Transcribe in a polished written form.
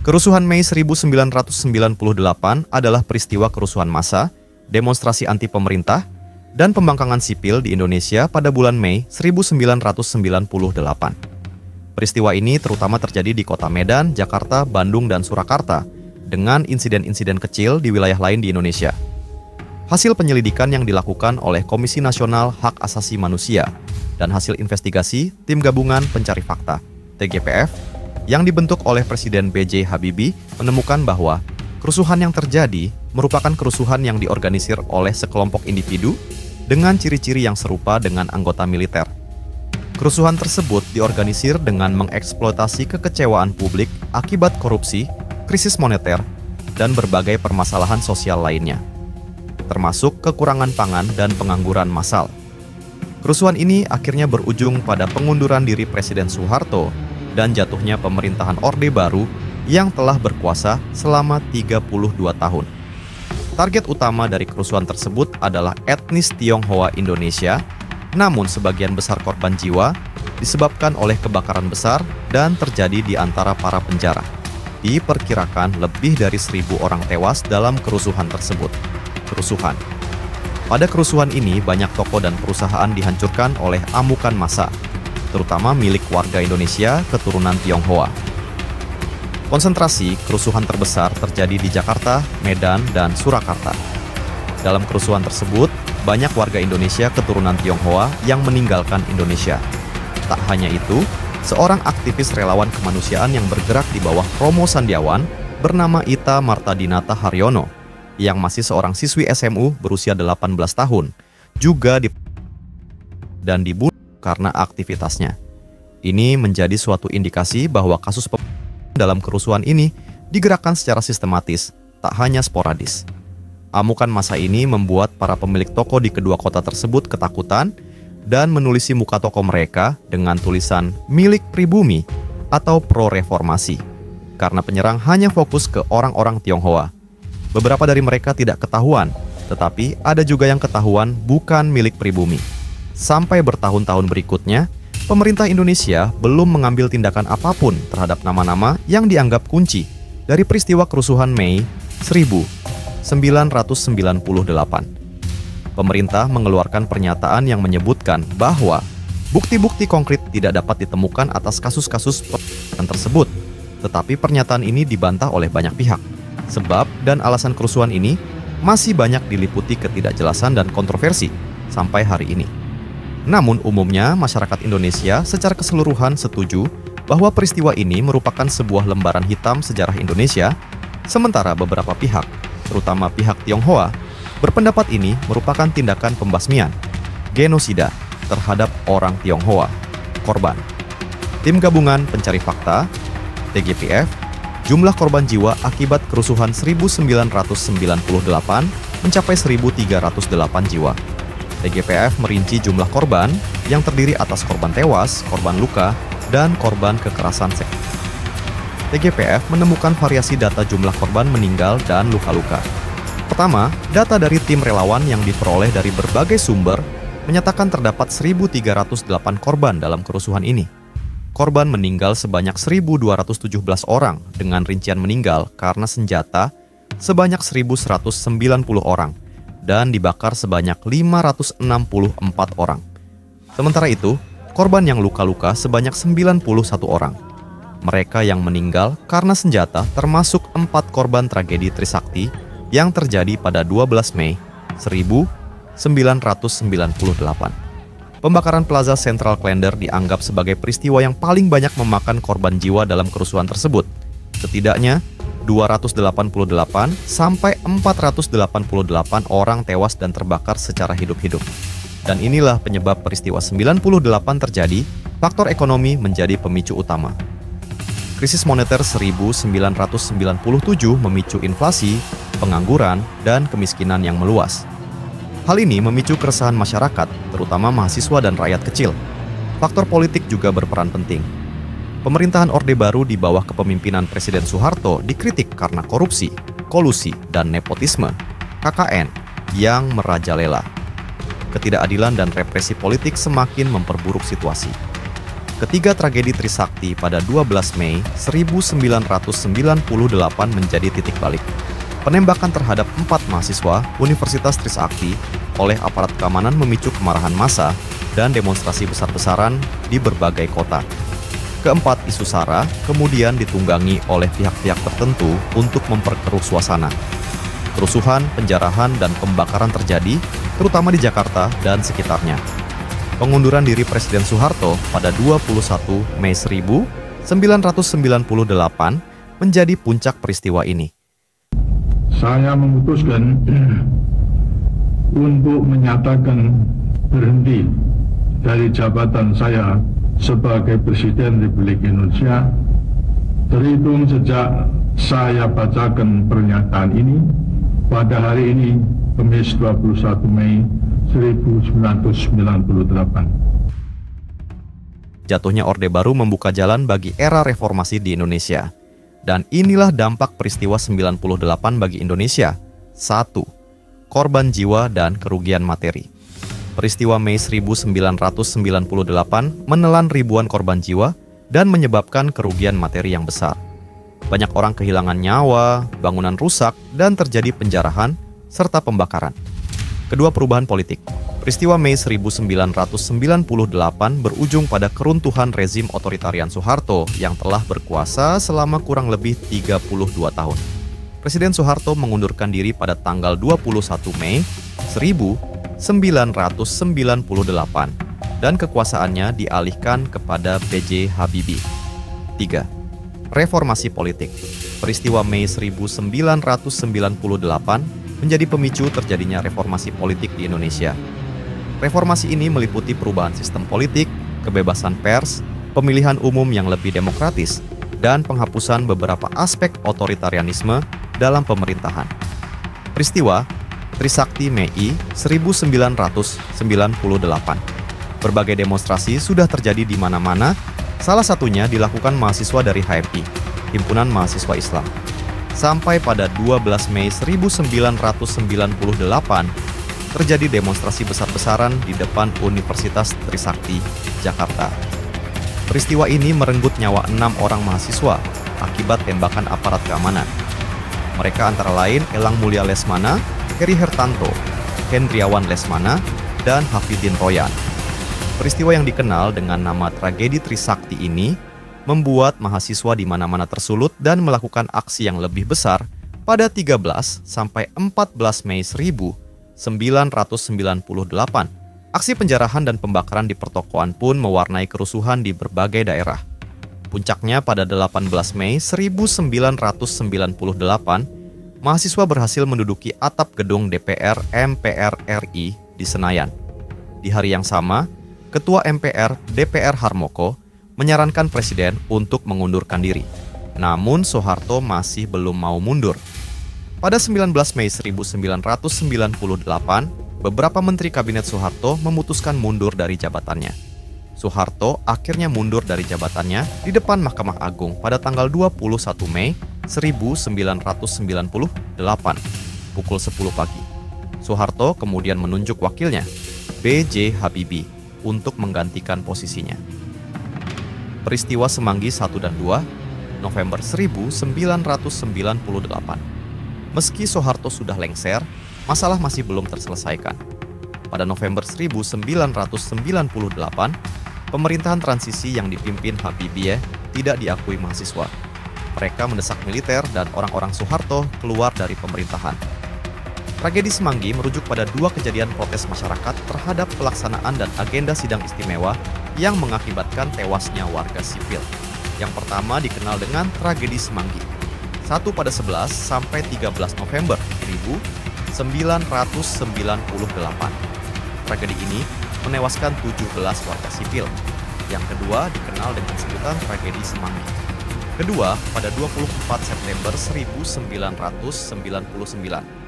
Kerusuhan Mei 1998 adalah peristiwa kerusuhan massa, demonstrasi anti pemerintah, dan pembangkangan sipil di Indonesia pada bulan Mei 1998. Peristiwa ini terutama terjadi di kota Medan, Jakarta, Bandung, dan Surakarta, dengan insiden-insiden kecil di wilayah lain di Indonesia. Hasil penyelidikan yang dilakukan oleh Komisi Nasional Hak Asasi Manusia dan hasil investigasi Tim Gabungan Pencari Fakta, TGPF, yang dibentuk oleh Presiden B.J. Habibie menemukan bahwa kerusuhan yang terjadi merupakan kerusuhan yang diorganisir oleh sekelompok individu dengan ciri-ciri yang serupa dengan anggota militer. Kerusuhan tersebut diorganisir dengan mengeksploitasi kekecewaan publik akibat korupsi, krisis moneter, dan berbagai permasalahan sosial lainnya, termasuk kekurangan pangan dan pengangguran massal. Kerusuhan ini akhirnya berujung pada pengunduran diri Presiden Soeharto dan jatuhnya pemerintahan Orde Baru yang telah berkuasa selama 32 tahun. Target utama dari kerusuhan tersebut adalah etnis Tionghoa Indonesia, namun sebagian besar korban jiwa disebabkan oleh kebakaran besar dan terjadi di antara para penjara. Diperkirakan lebih dari 1.000 orang tewas dalam kerusuhan tersebut. Pada kerusuhan ini, banyak toko dan perusahaan dihancurkan oleh amukan massa, terutama milik warga Indonesia keturunan Tionghoa. Konsentrasi kerusuhan terbesar terjadi di Jakarta, Medan, dan Surakarta. Dalam kerusuhan tersebut, banyak warga Indonesia keturunan Tionghoa yang meninggalkan Indonesia. Tak hanya itu, seorang aktivis relawan kemanusiaan yang bergerak di bawah Romo Sandiawan bernama Ita Martadinata Haryono, yang masih seorang siswi SMU berusia 18 tahun, juga dibunuh karena aktivitasnya. Ini menjadi suatu indikasi bahwa kasus dalam kerusuhan ini digerakkan secara sistematis, tak hanya sporadis. Amukan massa ini membuat para pemilik toko di kedua kota tersebut ketakutan dan menulisi muka toko mereka dengan tulisan milik pribumi atau pro-reformasi, karena penyerang hanya fokus ke orang-orang Tionghoa. Beberapa dari mereka tidak ketahuan, tetapi ada juga yang ketahuan bukan milik pribumi. Sampai bertahun-tahun berikutnya, pemerintah Indonesia belum mengambil tindakan apapun terhadap nama-nama yang dianggap kunci dari peristiwa kerusuhan Mei 1998. Pemerintah mengeluarkan pernyataan yang menyebutkan bahwa bukti-bukti konkret tidak dapat ditemukan atas kasus-kasus tersebut, tetapi pernyataan ini dibantah oleh banyak pihak. Sebab dan alasan kerusuhan ini masih banyak diliputi ketidakjelasan dan kontroversi sampai hari ini. Namun umumnya masyarakat Indonesia secara keseluruhan setuju bahwa peristiwa ini merupakan sebuah lembaran hitam sejarah Indonesia, sementara beberapa pihak, terutama pihak Tionghoa, berpendapat ini merupakan tindakan pembasmian, genosida terhadap orang Tionghoa, korban. Tim Gabungan Pencari Fakta, TGPF, jumlah korban jiwa akibat kerusuhan 1998 mencapai 1.308 jiwa. TGPF merinci jumlah korban yang terdiri atas korban tewas, korban luka, dan korban kekerasan seksual. TGPF menemukan variasi data jumlah korban meninggal dan luka-luka. Pertama, data dari tim relawan yang diperoleh dari berbagai sumber menyatakan terdapat 1.308 korban dalam kerusuhan ini. Korban meninggal sebanyak 1.217 orang dengan rincian meninggal karena senjata sebanyak 1.190 orang dan dibakar sebanyak 564 orang. Sementara itu, korban yang luka-luka sebanyak 91 orang. Mereka yang meninggal karena senjata termasuk 4 korban tragedi Trisakti yang terjadi pada 12 Mei 1998. Pembakaran Plaza Central Klender dianggap sebagai peristiwa yang paling banyak memakan korban jiwa dalam kerusuhan tersebut. Setidaknya 288 sampai 488 orang tewas dan terbakar secara hidup-hidup. Dan inilah penyebab peristiwa 98 terjadi, faktor ekonomi menjadi pemicu utama. Krisis moneter 1997 memicu inflasi, pengangguran, dan kemiskinan yang meluas. Hal ini memicu keresahan masyarakat, terutama mahasiswa dan rakyat kecil. Faktor politik juga berperan penting. Pemerintahan Orde Baru di bawah kepemimpinan Presiden Soeharto dikritik karena korupsi, kolusi, dan nepotisme, KKN, yang merajalela. Ketidakadilan dan represi politik semakin memperburuk situasi. Ketiga tragedi Trisakti pada 12 Mei 1998 menjadi titik balik. Penembakan terhadap 4 mahasiswa Universitas Trisakti oleh aparat keamanan memicu kemarahan massa dan demonstrasi besar-besaran di berbagai kota. Keempat isu SARA kemudian ditunggangi oleh pihak-pihak tertentu untuk memperkeruh suasana. Kerusuhan, penjarahan, dan pembakaran terjadi, terutama di Jakarta dan sekitarnya. Pengunduran diri Presiden Soeharto pada 21 Mei 1998 menjadi puncak peristiwa ini. Saya memutuskan untuk menyatakan berhenti dari jabatan saya sebagai Presiden Republik Indonesia terhitung sejak saya bacakan pernyataan ini pada hari ini, Kamis 21 Mei 1998. Jatuhnya Orde Baru membuka jalan bagi era reformasi di Indonesia. Dan inilah dampak peristiwa 98 bagi Indonesia. 1. Korban jiwa dan kerugian materi. Peristiwa Mei 1998 menelan ribuan korban jiwa dan menyebabkan kerugian materi yang besar. Banyak orang kehilangan nyawa, bangunan rusak, dan terjadi penjarahan serta pembakaran. Kedua, perubahan politik. Peristiwa Mei 1998 berujung pada keruntuhan rezim otoritarian Soeharto yang telah berkuasa selama kurang lebih 32 tahun. Presiden Soeharto mengundurkan diri pada tanggal 21 Mei 1998 dan kekuasaannya dialihkan kepada B.J. Habibie. 3. Reformasi politik. Peristiwa Mei 1998 menjadi pemicu terjadinya reformasi politik di Indonesia. Reformasi ini meliputi perubahan sistem politik, kebebasan pers, pemilihan umum yang lebih demokratis, dan penghapusan beberapa aspek otoritarianisme dalam pemerintahan. Peristiwa Trisakti Mei 1998. Berbagai demonstrasi sudah terjadi di mana-mana, salah satunya dilakukan mahasiswa dari HMI, Himpunan Mahasiswa Islam. Sampai pada 12 Mei 1998, terjadi demonstrasi besar-besaran di depan Universitas Trisakti, Jakarta. Peristiwa ini merenggut nyawa 6 orang mahasiswa akibat tembakan aparat keamanan. Mereka antara lain Elang Mulia Lesmana, Heri Hertanto, Hendriawan Lesmana, dan Hafidin Royan. Peristiwa yang dikenal dengan nama tragedi Trisakti ini membuat mahasiswa di mana-mana tersulut dan melakukan aksi yang lebih besar pada 13 sampai 14 Mei 1998. Aksi penjarahan dan pembakaran di pertokoan pun mewarnai kerusuhan di berbagai daerah. Puncaknya pada 18 Mei 1998, mahasiswa berhasil menduduki atap gedung DPR MPR RI di Senayan. Di hari yang sama, Ketua MPR DPR Harmoko menyarankan Presiden untuk mengundurkan diri. Namun Soeharto masih belum mau mundur. Pada 19 Mei 1998, beberapa menteri kabinet Soeharto memutuskan mundur dari jabatannya. Soeharto akhirnya mundur dari jabatannya di depan Mahkamah Agung pada tanggal 21 Mei 1998, pukul 10 pagi. Soeharto kemudian menunjuk wakilnya, B.J. Habibie, untuk menggantikan posisinya. Peristiwa Semanggi 1 dan 2, November 1998. Meski Soeharto sudah lengser, masalah masih belum terselesaikan. Pada November 1998, pemerintahan transisi yang dipimpin Habibie tidak diakui mahasiswa. Mereka mendesak militer dan orang-orang Soeharto keluar dari pemerintahan. Tragedi Semanggi merujuk pada 2 kejadian protes masyarakat terhadap pelaksanaan dan agenda sidang istimewa yang mengakibatkan tewasnya warga sipil. Yang pertama dikenal dengan tragedi Semanggi. 1 pada 11 sampai 13 November 1998. Tragedi ini menewaskan 17 warga sipil. Yang kedua dikenal dengan sebutan tragedi Semanggi. Kedua pada 24 September 1999.